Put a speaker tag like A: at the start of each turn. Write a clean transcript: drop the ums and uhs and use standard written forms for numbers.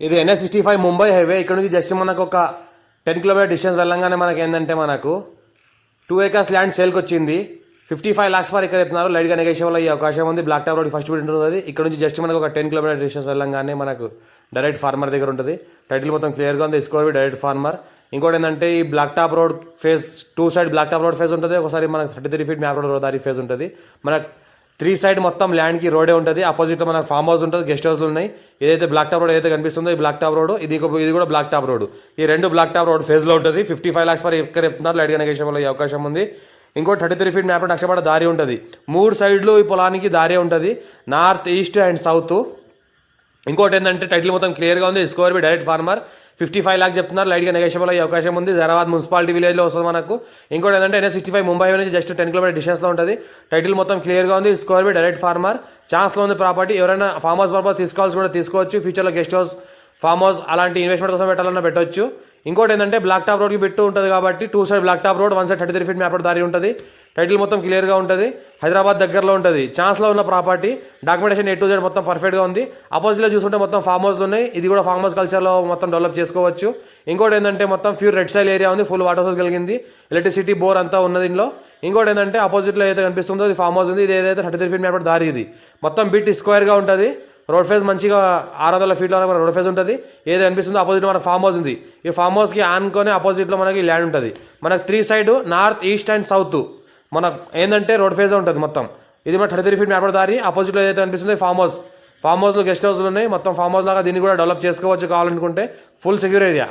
A: ఇది NH65 Mumbai highway. ఇక్కడ నుంచి జస్ట్ మనకు ఒక 10 కిలోమీటర్ డిస్టెన్స్ వెళ్ళంగానే మనకి ఏంటంటే మనకు 2 acres ల్యాండ్ సేల్కి వచ్చింది. 55 lakhs పర్ ఎకర్ చెప్తున్నారు. లైట్గా నెగోషియబుల్ అయ్యే అవకాశం ఉంది. Black top road first bit ఉంటుంది. ఇక్కడ నుంచి జస్ట్ మనకు ఒక 10 కిలోమీటర్ డిస్టెన్స్ వెళ్ళంగానే మనకు డైరెక్ట్ ఫార్మర్ దగ్గర ఉంటుంది. టైటిల్ మొత్తం క్లియర్గా ఉంది. Score direct farmer. ఇంకోటి ఏంటంటే ఈ black top road phase 2 side black top road phase ఉంటుంది. ఒకసారి మనకు 33 feet మ్యాప్ రోడ్ దారి ఫేజ్ ఉంటుంది. మనకు 3 సైడ్ మొత్తం ల్యాండ్కి రోడే ఉంటుంది. ఆపోజిట్లో మనకు ఫామ్ హౌస్ ఉంటుంది, గెస్ట్ హౌస్లు ఉన్నాయి. ఏదైతే బ్లాక్ టాప్ రోడ్ ఏదైతే కనిపిస్తుందో ఈ బ్లాక్ టాప్ రోడ్, ఇది కూడా బ్లాక్ టాప్ రోడ్. ఈ రెండు బ్లాక్ టాప్ రోడ్ ఫేజ్లో ఉంటుంది. 55 lakhs పర్ ఎకర్ చెప్తున్నారు. లైట్గా నెగోషియబుల్ అయ్యే అవకాశం ఉంది. ఇంకో 33 feet మ్యాప్ నక్షపడ దారి ఉంటుంది. 3 సైడ్లు ఈ పొలానికి దారి ఉంటుంది, నార్త్, ఈస్ట్ అండ్ సౌత్. ఇంకోటి ఏంటంటే టైటిల్ మొత్తం క్లియర్గా ఉంది. Score B direct farmer. 55 lakhs చెప్తున్నారు. లైట్గా నెగోషియబుల్ అయ్యే అవకాశం ఉంది. హైదరాబాద్ మున్సిపాలిటీ విలేజ్లో వస్తుంది మనకు. ఇంకోటి ఏంటంటే NH65 ముంబై నుంచి జస్ట్ 10 కిలోమీటర్ డిస్టెన్స్లో ఉంటుంది. టైటిల్ మొత్తం క్లియర్గా ఉంది. Score B direct farmer. ఛాన్స్లో ఉంది ప్రాపర్టీ. ఎవరైనా ఫామ్ హౌస్ పర్పస్ తీసుకోవాల్సి కూడా తీసుకోవచ్చు. ఫ్యూచర్లో గెస్ట్ హౌస్, ఫామ్ హౌస్ అలాంటి ఇన్వెస్ట్మెంట్ కోసం పెట్టాలన్నా పెట్టవచ్చు. ఇంకోటి ఏంటంటే బ్లాక్ టాప్ రోడ్కి పెట్టు ఉంటుంది కాబట్టి 2 side black top road, 1 side 33 feet map దారి ఉంటుంది. టైటిల్ మొత్తం క్లియర్గా ఉంటుంది. హైదరాబాద్ దగ్గరలో ఉంటుంది. ఛాన్స్లో ఉన్న property. Documentation A to Z మొత్తం పర్ఫెక్ట్గా ఉంది. ఆపోజిట్లో చూసుకుంటే మొత్తం ఫామ్ హౌస్లు ఉన్నాయి. ఇది కూడా ఫామ్ హౌస్ కల్చర్లో మొత్తం డెవలప్ చేసుకోవచ్చు. ఇంకోటి ఏంటంటే మొత్తం ప్యూర్ రెడ్ సైల్ ఏరియా ఉంది. ఫుల్ వాటర్ సోర్స్ కలిగింది. ఎలక్ట్రిసిటీ బోర్ అంతా ఉన్నది ఇందులో. ఇంకోటి ఏంటంటే ఆపోజిట్లో ఏదైతే కనిపిస్తుందో ఇది ఫామ్ హౌస్ ఉంది. ఇది ఏదైతే 33 feet మ్యాప్ దారి, ఇది మొత్తం బిట్ స్క్వేర్గా ఉంటుంది. రోడ్ ఫేజ్ మంచిగా 600 feet వరకు రోడ్ ఫేజ్ ఉంటుంది. ఏది అనిపిస్తుందో ఆపోజిట్లో మనకు ఫామ్ హౌస్ ఉంది. ఈ ఫామ్ హౌస్కి ఆనుకొని ఆపోజిట్లో మనకి ల్యాండ్ ఉంటుంది. మనకు 3 side north, east and south మనకు ఏంటంటే రోడ్ ఫేజ్ ఉంటుంది మొత్తం. ఇది మన 33 feet మ్యాప్ దారి. ఆపోజిట్లో ఏదైతే అనిపిస్తుందో ఫామ్ హౌస్. ఫామ్ హౌస్లో గెస్ట్ హౌస్లు ఉన్నాయి. మొత్తం ఫామ్ హౌస్ లాగా దీన్ని కూడా డెవలప్ చేసుకోవచ్చు కావాలనుకుంటే. Full secure area.